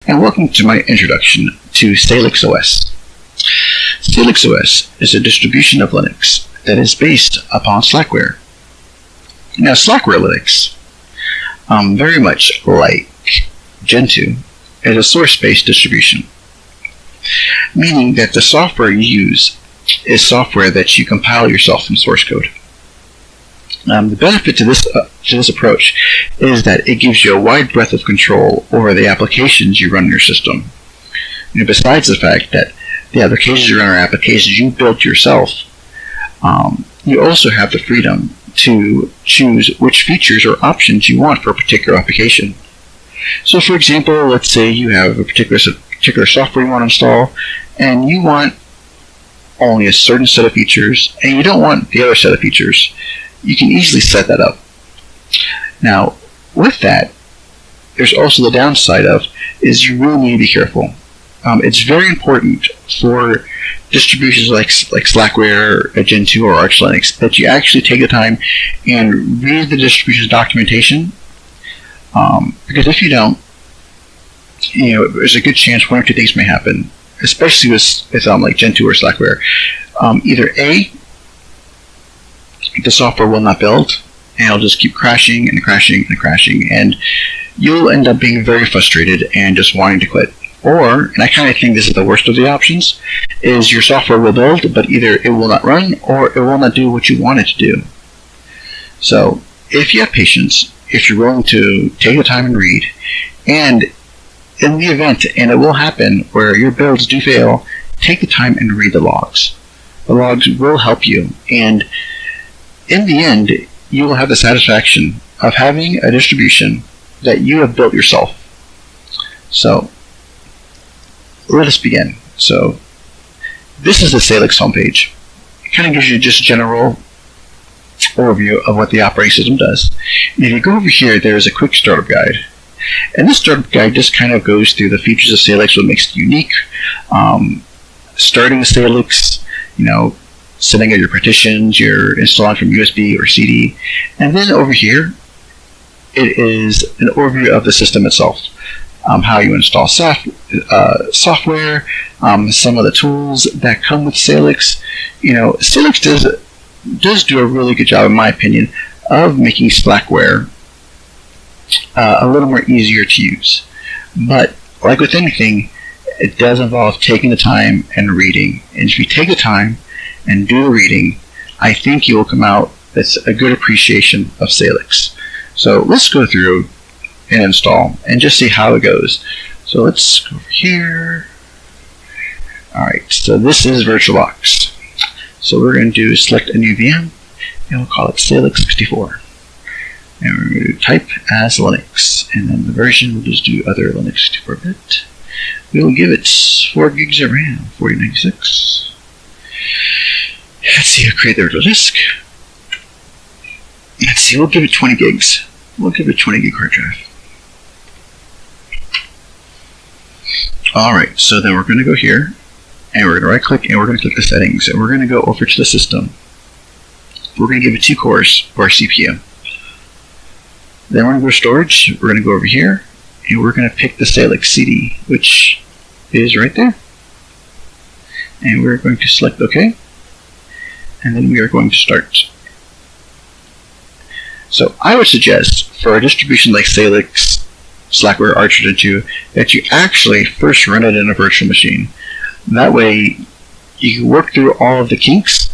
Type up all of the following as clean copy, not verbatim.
and welcome to my introduction to Salix OS. Salix OS is a distribution of Linux that is based upon Slackware. Now, Slackware Linux, very much like Gentoo, is a source-based distribution, meaning that the software you use is software that you compile yourself from source code. The benefit to this approach is that it gives you a wide breadth of control over the applications you run in your system. Besides the fact that the applications you run are applications you built yourself, you also have the freedom to choose which features or options you want for a particular application. So, for example, let's say you have a particular software you want to install, and you want only a certain set of features, and you don't want the other set of features. You can easily set that up. Now, with that, there's also the downside of is you really need to be careful. It's very important for distributions like Slackware, Gentoo, or Arch Linux that you actually take the time and read the distribution's documentation. Because if you don't, there's a good chance one or two things may happen, especially with like Gentoo or Slackware. Either A, the software will not build, and it'll just keep crashing and crashing and crashing, and you'll end up being very frustrated and just wanting to quit. Or, and I kind of think this is the worst of the options, is your software will build, but either it will not run or it will not do what you want it to do. So, if you have patience, if you're willing to take the time and read, and in the event, and it will happen, where your builds do fail, take the time and read the logs. The logs will help you, and in the end, you will have the satisfaction of having a distribution that you have built yourself. So, let us begin. So, this is the Salix homepage. It kind of gives you just a general overview of what the operating system does. And if you go over here, there's a quick startup guide. And this startup guide just kind of goes through the features of Salix, what makes it unique, starting with Salix, setting up your partitions, you're installing from USB or CD. And then over here, it is an overview of the system itself. How you install software, some of the tools that come with Salix. Salix does do a really good job, in my opinion, of making Slackware a little more easier to use. But like with anything, it does involve taking the time and reading. And if you take the time and do the reading, I think you will come out with a good appreciation of Salix. So let's go through and install and just see how it goes. So let's go over here. Alright, so this is Virtualbox. So we're going to select a new VM, and we'll call it Salix 64. And we're going to type as Linux, and then the version we'll just do other Linux 64-bit. We will give it 4 gigs of RAM, 4096. Let's see, I'll create the virtual disk. Let's see, we'll give it 20 gigs. We'll give it a 20 gig hard drive. Alright, so then we're going to go here, and we're going to right click, and we're going to click the settings, and we're going to go over to the system. We're going to give it 2 cores for our CPU. Then we're going to go to storage, we're going to go over here, and we're going to pick the Salix CD, which is right there. And we're going to select OK, and then we are going to start. So I would suggest for a distribution like Salix, Slackware, Arch, or Gentoo, that you actually first run it in a virtual machine. That way, you can work through all of the kinks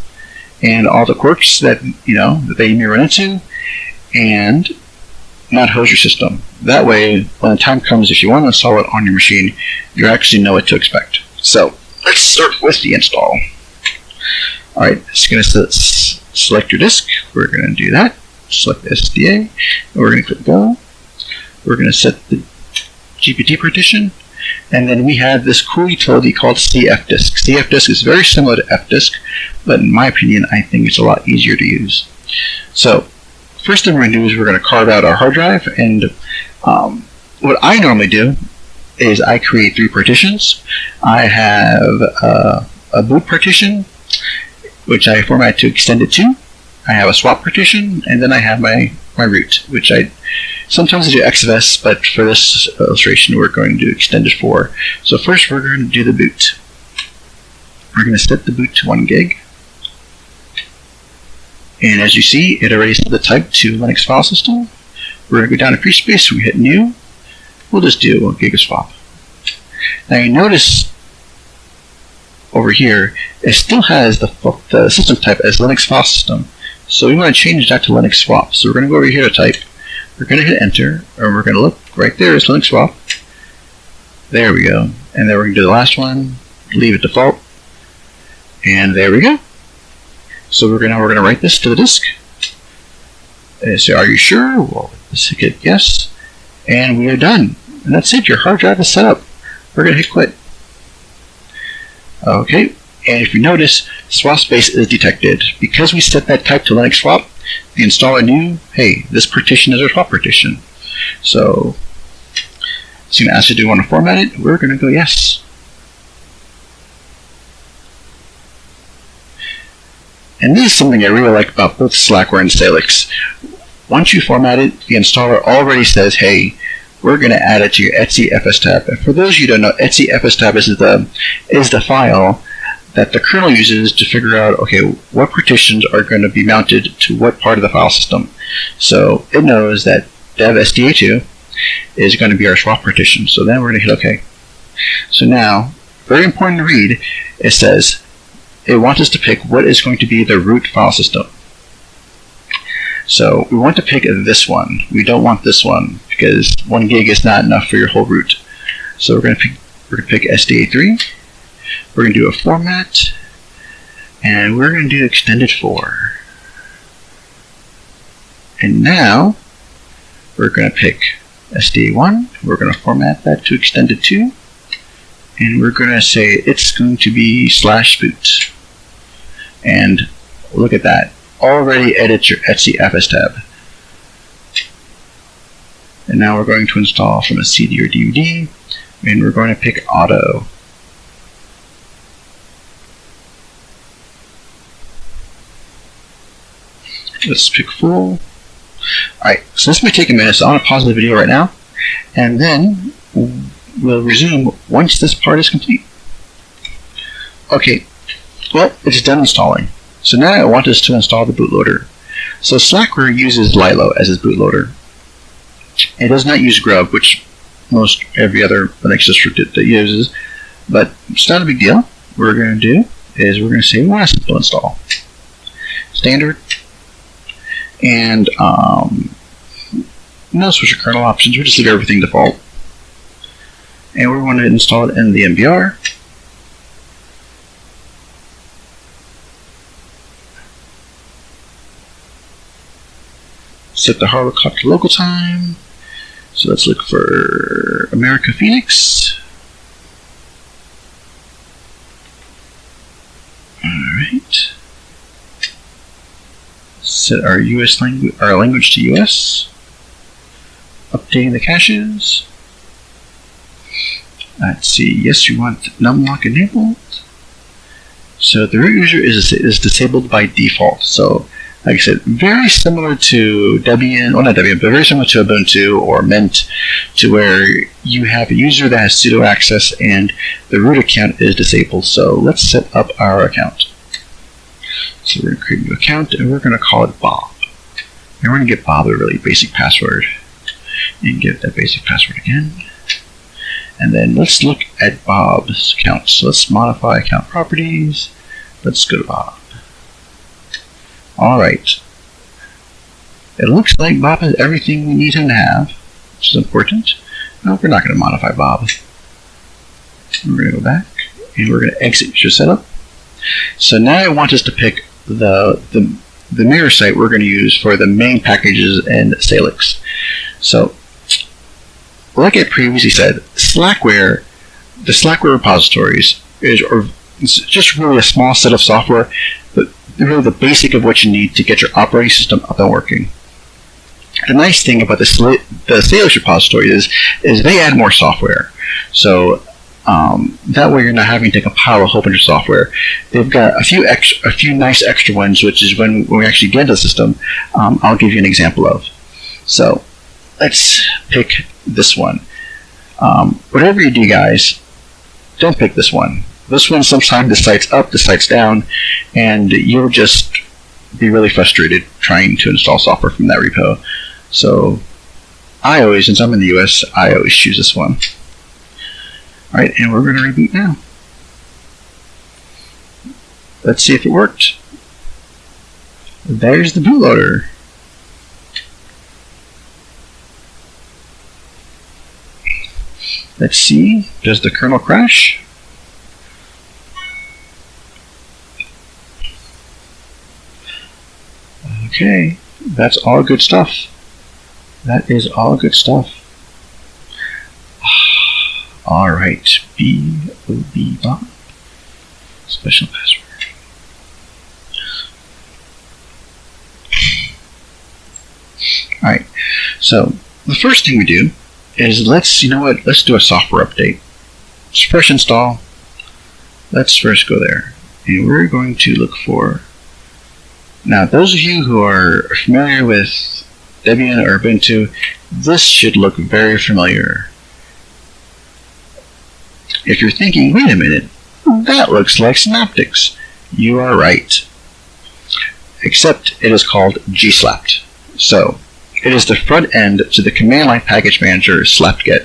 and all the quirks that that they may run into, and not hose your system. That way, when the time comes, if you want to install it on your machine, you actually know what to expect. So let's start with the install. All right, it's going to select your disk. We're going to do that. Select the SDA, and we're going to click Go. We're going to set the GPT partition, and then we have this cool utility called cfdisk. Cfdisk is very similar to fdisk, but in my opinion, I think it's a lot easier to use. So, first thing we're going to do is we're going to carve out our hard drive, and what I normally do is I create 3 partitions. I have a boot partition, which I format to extended to. I have a swap partition, and then I have my my root, which sometimes I do xfs, but for this illustration we're going to do extended for. So first we're going to do the boot. We're going to set the boot to 1 gig. And as you see, it already set the type to Linux file system. We're going to go down to free space, we hit new. We'll just do a gigaswap. Now you notice over here, it still has the system type as Linux file system. So we want to change that to Linux swap. So we're going to go over here to type. We're going to hit enter, and we're going to look right there is Linux swap. There we go. And then we're going to do the last one, leave it default. And there we go. So we're going to write this to the disk. And say, are you sure? Well, let's hit yes. And we are done. And that's it. Your hard drive is set up. We're going to hit quit. Okay. And if you notice, swap space is detected. Because we set that type to Linux swap, the installer knew, hey, this partition is our swap partition. So it's going to ask you, do you want to format it? We're going to go yes. And this is something I really like about both Slackware and Salix. Once you format it, the installer already says, hey, we're going to add it to your etc fstab. And for those of you who don't know, etc fstab is the file that the kernel uses to figure out, okay, what partitions are going to be mounted to what part of the file system. So it knows that dev sda2 is going to be our swap partition. So then we're going to hit OK. So now, very important to read, it says it wants us to pick what is going to be the root file system. So we want to pick this one. We don't want this one because 1 gig is not enough for your whole root. So we're going to pick SDA3. We're going to do a format, and we're going to do extended for. And now we're going to pick SDA1. We're going to format that to extended to, and we're going to say it's going to be /boot. And look at that. Already edit your etc fstab. And now we're going to install from a CD or DVD, and we're going to pick auto. Let's pick full. Alright, so this may take a minute, so I'm going to pause the video right now, and then we'll resume once this part is complete. Okay, well, it's done installing. So now I want us to install the bootloader. So Slackware uses Lilo as its bootloader. It does not use Grub, which most every other Linux distribution that uses, but it's not a big deal. What we're going to do is we're going to say we want a simple install. Standard. And no switch or kernel options. We just leave everything default. And we want to install it in the MBR. Set the hardware clock to local time. So let's look for America Phoenix. Alright. Set our language to US. Updating the caches. Let's see. Yes, we want numlock enabled. So the root user is disabled by default. So like I said, very similar to Debian, well not Debian, but very similar to Ubuntu or Mint, to where you have a user that has sudo access and the root account is disabled. So let's set up our account. So we're going to create a new account and we're going to call it Bob. And we're going to get Bob a really basic password. And give that basic password again. And then let's look at Bob's account. So let's modify account properties. Let's go to Bob. Alright. It looks like Bob has everything we need him to have, which is important. No, we're not going to modify Bob. We're going to go back and we're going to exit your setup. So now I want us to pick the mirror site we're going to use for the main packages in Salix. So, like I previously said, Slackware, the Slackware repositories is just really a small set of software, but really the basic of what you need to get your operating system up and working. The nice thing about the Salix repository is they add more software. So that way you're not having to compile a whole bunch of software. They've got a few nice extra ones, which is when we actually get into the system, I'll give you an example of. So let's pick this one. Whatever you do, guys, don't pick this one. This one, sometimes the site's up, the site's down, and you'll just be really frustrated trying to install software from that repo. So I always, since I'm in the US, I always choose this one. Alright, and we're going to reboot now. Let's see if it worked. There's the bootloader. Let's see, does the kernel crash? Okay, that's all good stuff. That is all good stuff. Alright, B-O-B Bob. Special password. Alright, so the first thing we do is let's do a software update. It's fresh install. Let's first go there. And we're going to look for, now those of you who are familiar with Debian or Ubuntu, this should look very familiar. If you're thinking, wait a minute, that looks like Synaptics, you are right. Except it is called gslapt. So it is the front end to the command line package manager slapt-get,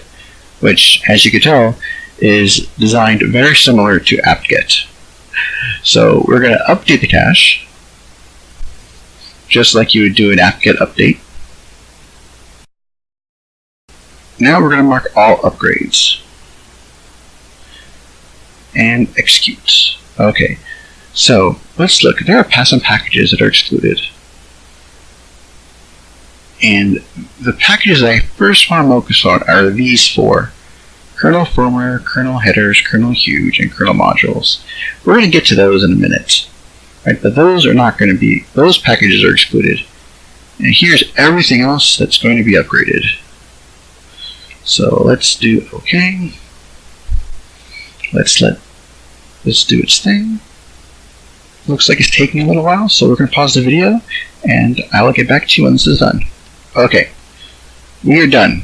which, as you can tell, is designed very similar to apt-get. So we're going to update the cache, just like you would do an apt-get update. Now we're going to mark all upgrades and execute. Okay, so let's look. There are some packages that are excluded. And the packages that I first want to focus on are these four: kernel-firmware, kernel-headers, kernel-huge, and kernel-modules. We're going to get to those in a minute, right? But those are not going to be, those packages are excluded. And here's everything else that's going to be upgraded. So let's do OK. Let's let this do its thing. Looks like it's taking a little while, so we're going to pause the video, and I will get back to you when this is done. Okay, we are done.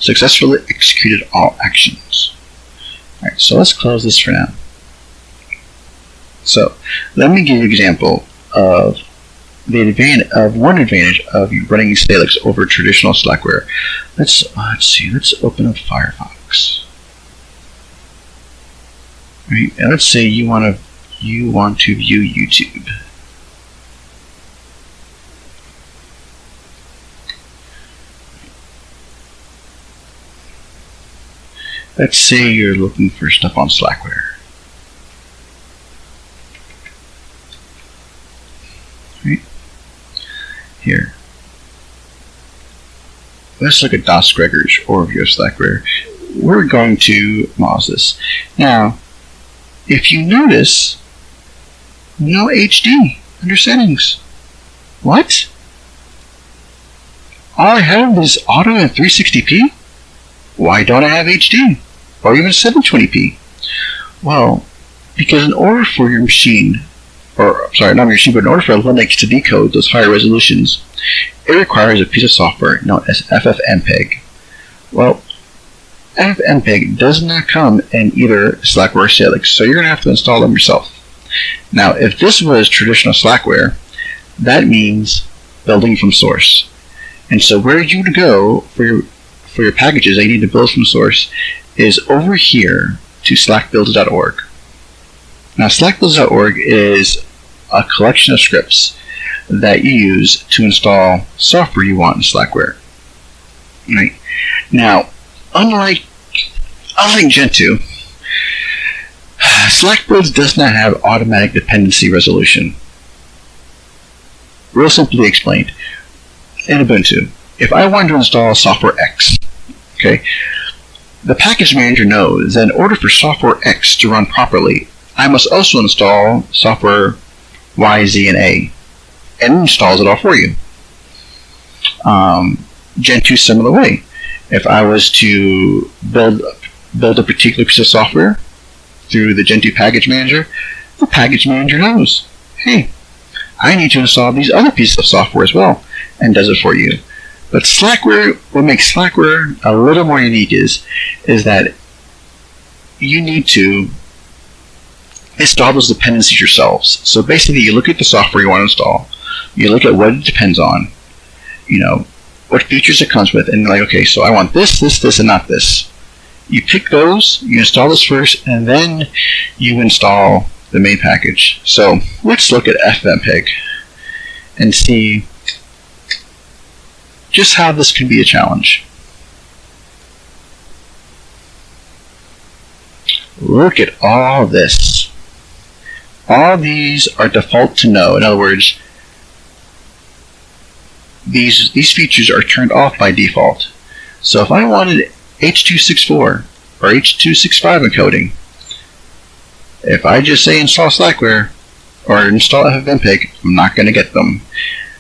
Successfully executed all actions. Alright, so let's close this for now. So let me give you an example of one advantage of running Salix over traditional Slackware. Let's see. Let's open up Firefox. Right, and let's say you want to view YouTube. Let's say you're looking for stuff on Slackware. Right here. Let's look at Das Gregor's overview of Slackware. We're going to mouse this. Now, if you notice, no HD under settings. What? All I have is auto and 360p? Why don't I have HD? Or even 720p? Well, because in order for your machine, or sorry, not your machine, but in order for Linux to decode those higher resolutions, it requires a piece of software known as FFmpeg. Well, FFmpeg does not come in either Slackware or Salix, so you're going to have to install them yourself. Now, if this was traditional Slackware, that means building from source. And so where you would go for your packages that you need to build from source is over here to slackbuilds.org. Now, slackbuilds.org is a collection of scripts that you use to install software you want in Slackware. Right? Now, unlike Gentoo, slackbuilds does not have automatic dependency resolution. Real simply explained, in Ubuntu, if I wanted to install software X, okay, the package manager knows that in order for software X to run properly, I must also install software Y, Z, and A, and it installs it all for you. Gentoo, similar way. If I was to build a particular piece of software through the Gentoo package manager, the package manager knows, hey, I need to install these other pieces of software as well, and does it for you. But Slackware, what makes Slackware a little more unique is that you need to install those dependencies yourselves. So basically, you look at the software you want to install, you look at what it depends on, what features it comes with, and you're like, okay, so I want this, this, this, and not this. You pick those, you install this first, and then you install the main package. So let's look at FFmpeg and see just how this can be a challenge. Look at all this. All these are default to no. In other words, these features are turned off by default. So if I wanted H.264 or H.265 encoding, if I just say install Slackware or install FFmpeg, I'm not going to get them.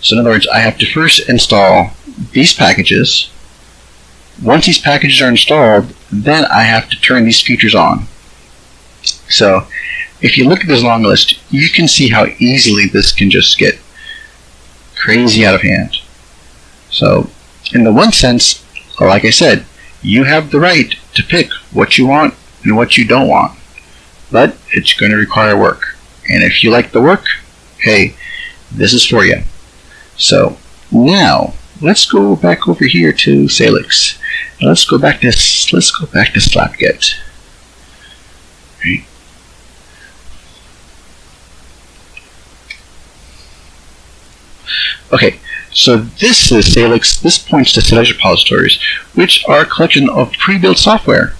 So in other words, I have to first install these packages. Once these packages are installed, then I have to turn these features on. So if you look at this long list, you can see how easily this can just get crazy out of hand. So in the one sense, like I said, you have the right to pick what you want and what you don't want. But it's going to require work. And if you like the work, hey, this is for you. So now let's go back over here to Salix. And let's go back to slapt-get. Right. Okay, so this is Salix. This points to Salix repositories, which are a collection of pre-built software.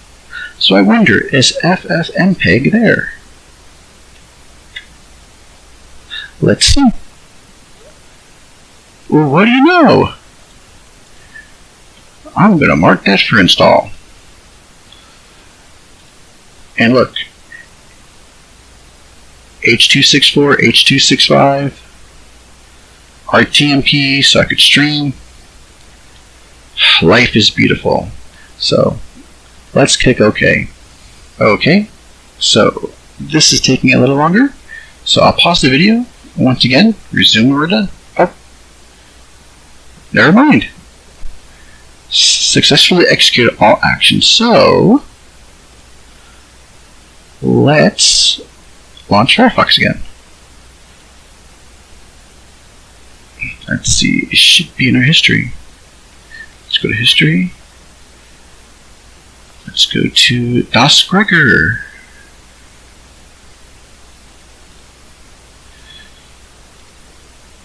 So I wonder, is FFmpeg there? Let's see. Well, what do you know? I'm going to mark that for install. And look, H.264, H.265, RTMP, socket stream. Life is beautiful. So let's click OK. OK. So this is taking a little longer. So I'll pause the video. Once again, resume when we're done. Oh, never mind. Successfully executed all actions. So let's launch Firefox again. Let's see, it should be in our history. Let's go to history. Let's go to Das Gregor.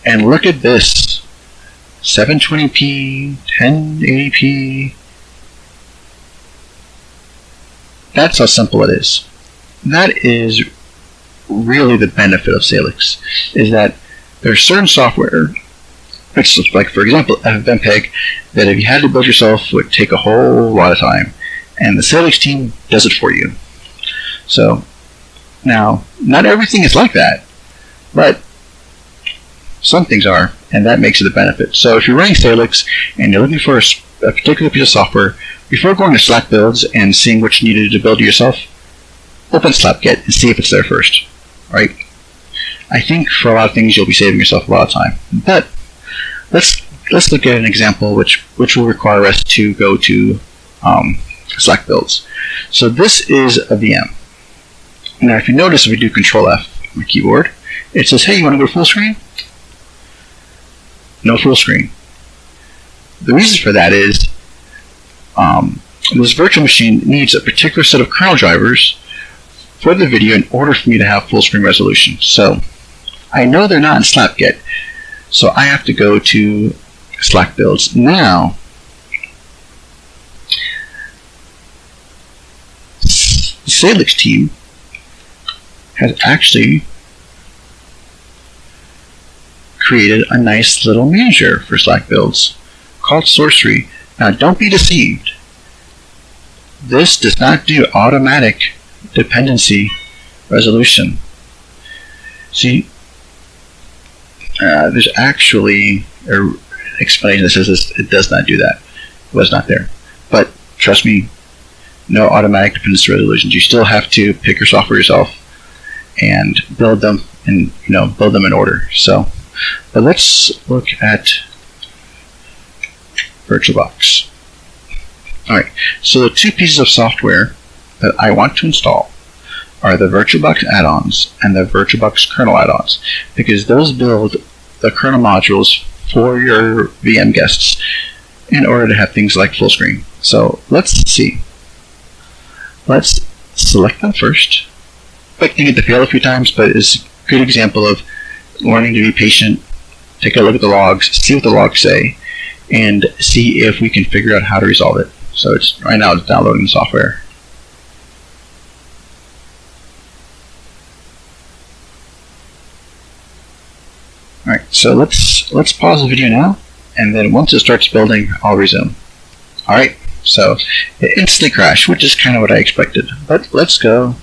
And look at this. 720p, 1080p. That's how simple it is. That is really the benefit of Salix, is that there's certain software, which, like for example FFmpeg, that if you had to build yourself would take a whole lot of time, and the Salix team does it for you. So now, not everything is like that, but some things are, and that makes it a benefit. So if you're running Salix and you're looking for a particular piece of software, before going to Slack builds and seeing what you needed to build yourself, open slapt-get and see if it's there first. Right? I think for a lot of things you'll be saving yourself a lot of time. But let's look at an example which will require us to go to Slack builds. So this is a VM. Now if you notice, if we do Control F on my keyboard, it says, hey, you want to go to full screen? No full screen. The reason for that is this virtual machine needs a particular set of kernel drivers for the video in order for me to have full screen resolution. So I know they're not in slapt-get, so I have to go to Slack builds. Now, the Salix team has actually created a nice little manager for Slack builds called Sorcery. Now don't be deceived. This does not do automatic dependency resolution. See, there's actually an explanation that says it does not do that. It was not there. But trust me, no automatic dependency resolutions. You still have to pick your software yourself and build them, and build them in order. So, but let's look at VirtualBox. Alright, so the two pieces of software that I want to install are the VirtualBox Add-Ons and the VirtualBox Kernel Add-Ons, because those build the kernel modules for your VM guests in order to have things like full screen. So let's see. Let's select them first. Quick thing to fail a few times, but it's a good example of learning to be patient. Take a look at the logs, see what the logs say, and see if we can figure out how to resolve it. So it's right now it's downloading the software. Alright, so let's pause the video now, and then once it starts building, I'll resume. Alright, so it instantly crashed, which is kind of what I expected. But let's go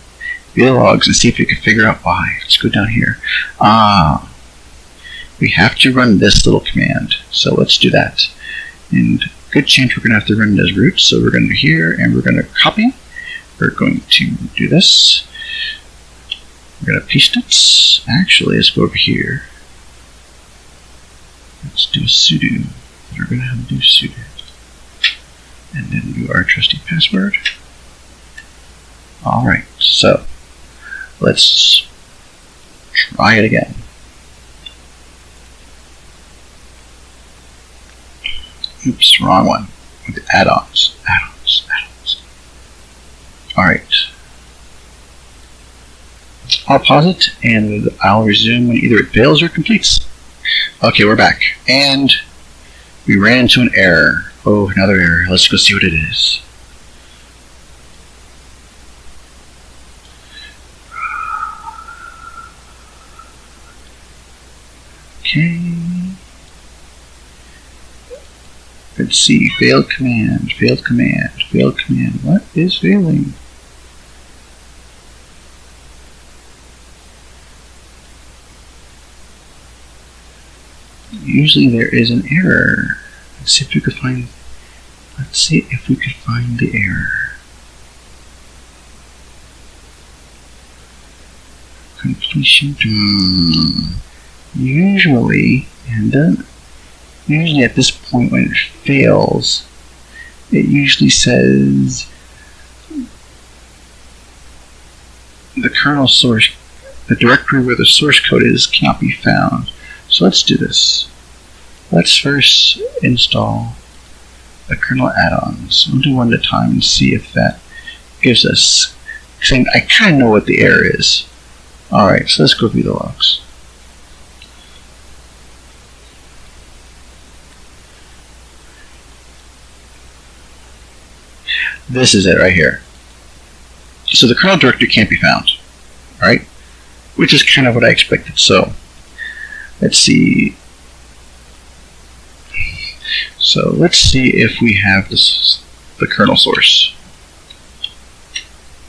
view the logs and see if we can figure out why. Let's go down here. We have to run this little command, so let's do that. And good chance we're going to have to run it as root, so we're going to do here, and we're going to copy. We're going to do this. We're going to paste it. Actually, let's go over here. Let's do a sudo. We're going to have to do sudo. And then do our trusty password. Alright, so let's try it again. Oops, wrong one. With the add-ons. Add-ons. Alright. I'll pause it and I'll resume when either it fails or completes. Okay, we're back. And we ran into an error. Oh, another error. Let's go see what it is. Okay. Let's see. Failed command. Failed command. Failed command. What is failing? Usually there is an error. Let's see if we could find. Let's see if we could find the error. Completion. Usually, and then usually at this point when it fails, it usually says the kernel source, the directory where the source code is, cannot be found. So let's do this. Let's first install the kernel add-ons. We'll do one at a time and see if that gives us. I kind of know what the error is. Alright, so let's go view the logs. This is it right here. So the kernel directory can't be found. Alright? Which is kind of what I expected. So let's see. So let's see if we have this, the kernel source.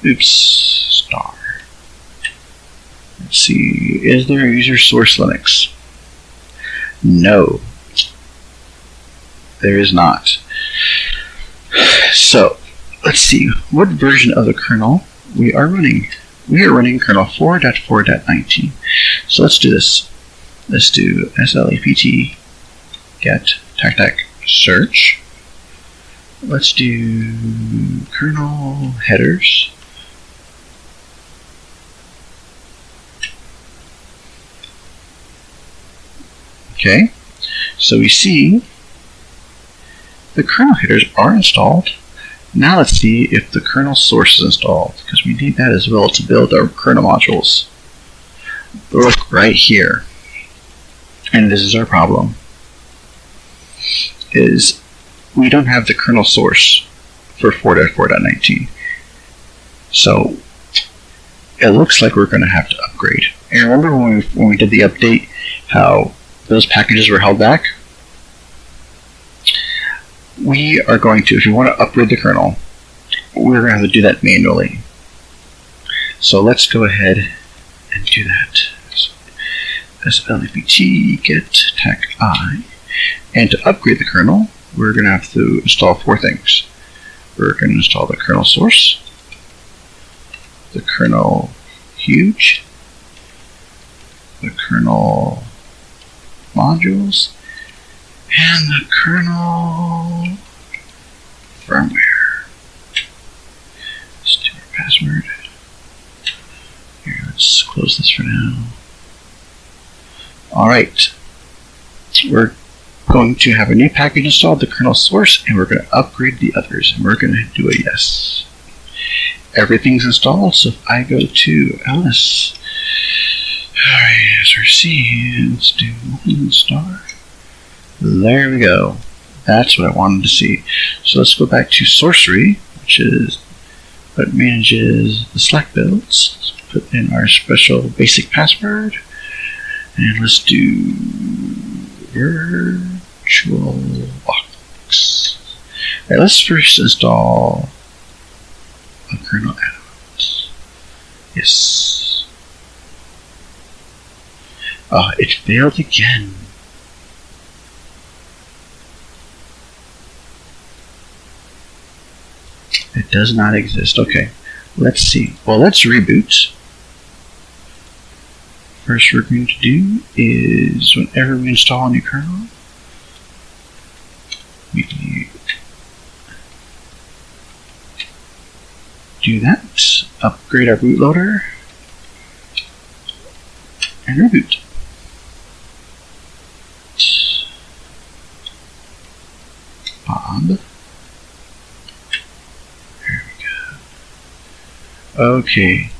Oops, star. Let's see, is there a user source Linux? No, there is not. So let's see what version of the kernel we are running. We are running kernel 4.4.19. So let's do this. Let's do slapt get tac search. Let's do kernel-headers. Okay, so we see the kernel headers are installed. Now let's see if the kernel source is installed, because we need that as well to build our kernel modules. Look right here, and this is our problem, is we don't have the kernel source for 4.4.19. So it looks like we're going to have to upgrade. And remember when we did the update, how those packages were held back? We are going to, if you want to upgrade the kernel, we're going to have to do that manually. So let's go ahead and do that. slapt get tac I. And to upgrade the kernel, we're going to have to install 4 things. We're going to install the kernel source, the kernel-huge, the kernel-modules, and the kernel firmware. Let's do our password. Here, let's close this for now. Alright, we're going to have a new package installed, the kernel-source, and we're going to upgrade the others, and we're going to do a yes. Everything's installed, so if I go to ls, alright, src, let's do install. There we go. That's what I wanted to see. So let's go back to sorcery, which is what manages the Slack builds. Let's put in our special basic password, and let's do Virtualbox. Alright, let's first install a kernel add-ons. Yes. Oh, it failed again. It does not exist. Okay, let's see. Well, let's reboot. First we're going to do is whenever we install a new kernel, we do that, upgrade our bootloader, and reboot. Bob. There we go. Okay,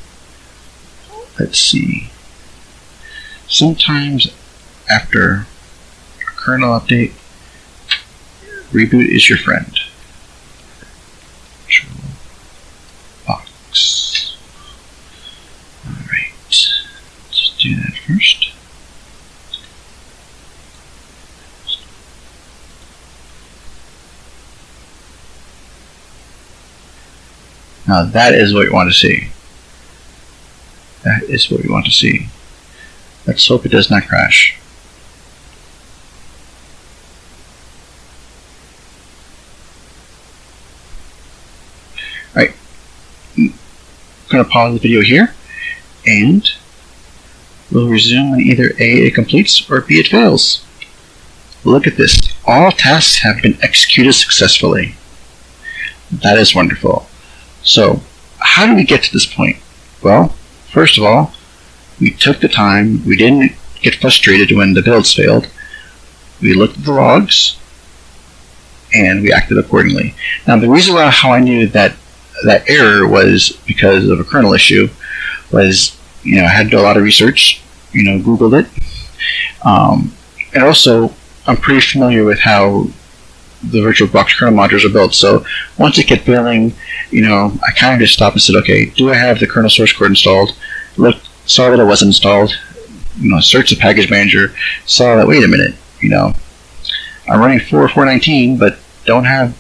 let's see. Sometimes after a kernel update, reboot is your friend. Virtualbox. Alright, let's do that first. Now that is what you want to see. That is what we want to see. Let's hope it does not crash. Alright, I'm going to pause the video here, and we'll resume when either A, it completes, or B, it fails. Look at this. All tasks have been executed successfully. That is wonderful. So, how do we get to this point? Well, first of all, we took the time, we didn't get frustrated when the builds failed. We looked at the logs, and we acted accordingly. Now, the reason why how I knew that that error was because of a kernel issue was, I had to do a lot of research, Googled it. And also, I'm pretty familiar with how the Virtualbox kernel modules are built. So once it kept failing, I kind of just stopped and said, okay, do I have the kernel source code installed? Looked, saw that it wasn't installed, searched the package manager, saw that, wait a minute, I'm running 4.4.19, but don't have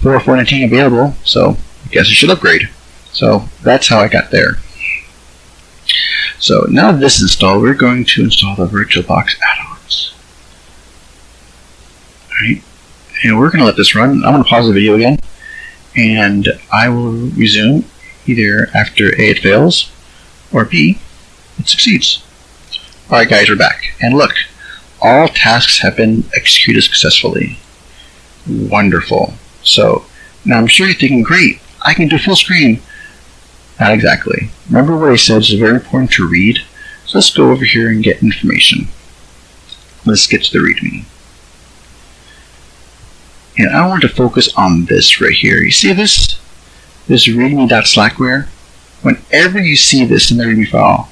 4.4.19 available, so I guess I should upgrade. So that's how I got there. So now that this is installed, we're going to install the Virtualbox Add-Ons. Alright, and we're going to let this run. I'm going to pause the video again, and I will resume either after A, it fails, or B, it succeeds. Alright guys, we're back. And look, all tasks have been executed successfully. Wonderful. So, now I'm sure you're thinking, great, I can do full screen. Not exactly. Remember what I said, it's very important to read? So let's go over here and get information. Let's get to the README. And I want to focus on this right here. You see this? This readme.slackware? Whenever you see this in the README file,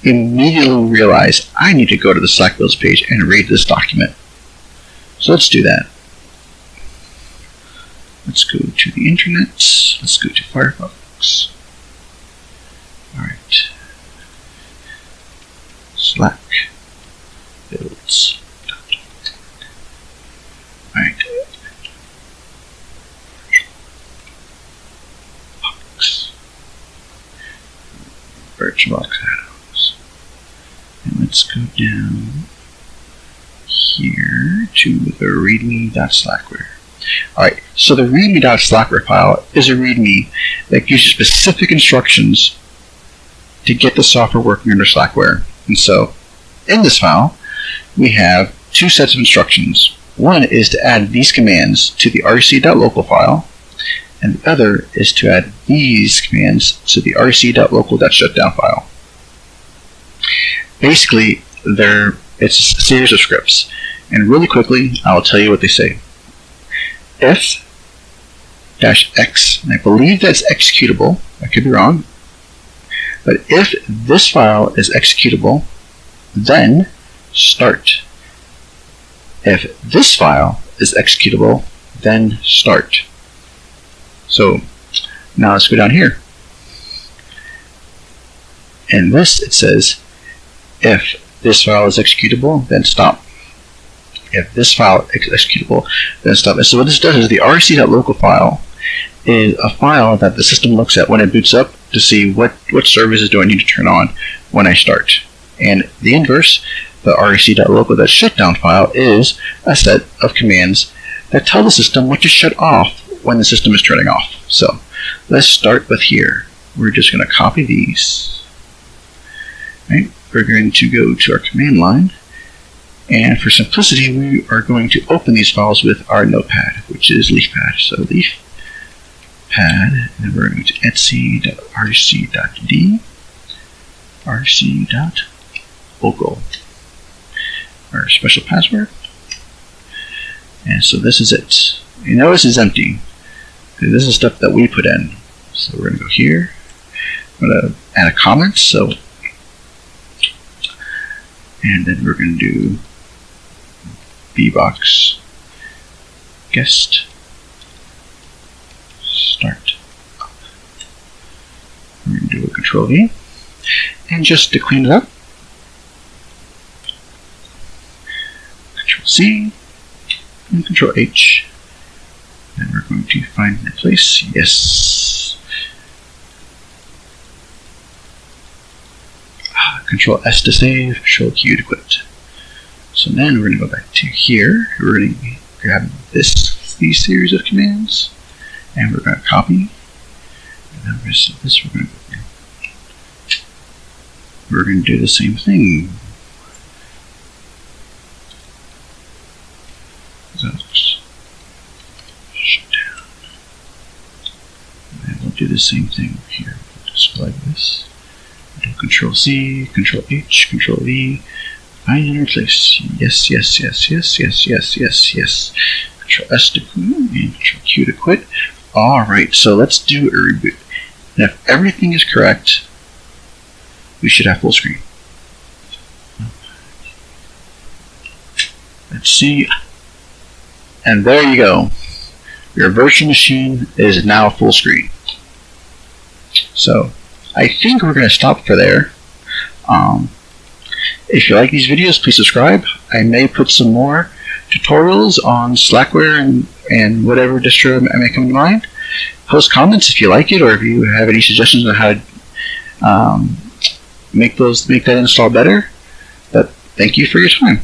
immediately realize I need to go to the Slack builds page and read this document. So let's do that. Let's go to the internet. Let's go to Firefox. Alright. Slack builds. Alright. Virtualbox Add-Ons. And let's go down here to the readme.slackware. Alright, so the readme.slackware file is a readme that gives you specific instructions to get the software working under Slackware. And so, in this file, we have two sets of instructions. One is to add these commands to the rc.local file, and the other is to add these commands to the rc.local.shutdown file. Basically, it's a series of scripts, and really quickly, I'll tell you what they say. If -x, and I believe that's executable, I could be wrong, but if this file is executable, then start. If this file is executable, then start. So now let's go down here. In this it says, if this file is executable, then stop. If this file is executable, then stop. And so what this does is the rc.local file is a file that the system looks at when it boots up to see what services do I need to turn on when I start. And the inverse, the rc.local.shutdown file, is a set of commands that tell the system what to shut off when the system is turning off. So let's start with here. We're just going to copy these. Right? We're going to go to our command line, and for simplicity we are going to open these files with our notepad, which is leafpad. So leafpad, and then we're going to etc.rc.d rc.local, our special password. And so this is it. You notice it's empty. This is stuff that we put in. So we're going to go here. I'm going to add a comment. And then we're going to do vbox guest start up. We're going to do a Control V. And just to clean it up, Control C and Control H. And we're going to find and replace. Yes. Control S to save, Control Q to quit. So then we're going to go back to here. We're going to grab these series of commands, and we're going to copy. And then this we're going to do the same thing. Shutdown. And we'll do the same thing here. We'll display this. Do Control C, Control H, Control V, find and replace. Yes, yes, yes, yes, yes, yes, yes, yes. Control S to quit and Control Q to quit. Alright, so let's do a reboot. And if everything is correct, we should have full screen. Let's see. And there you go. Your virtual machine is now full screen. So I think we're going to stop for there. If you like these videos, please subscribe. I may put some more tutorials on Slackware and whatever distro may come to mind. Post comments if you like it, or if you have any suggestions on how to make that install better. But thank you for your time.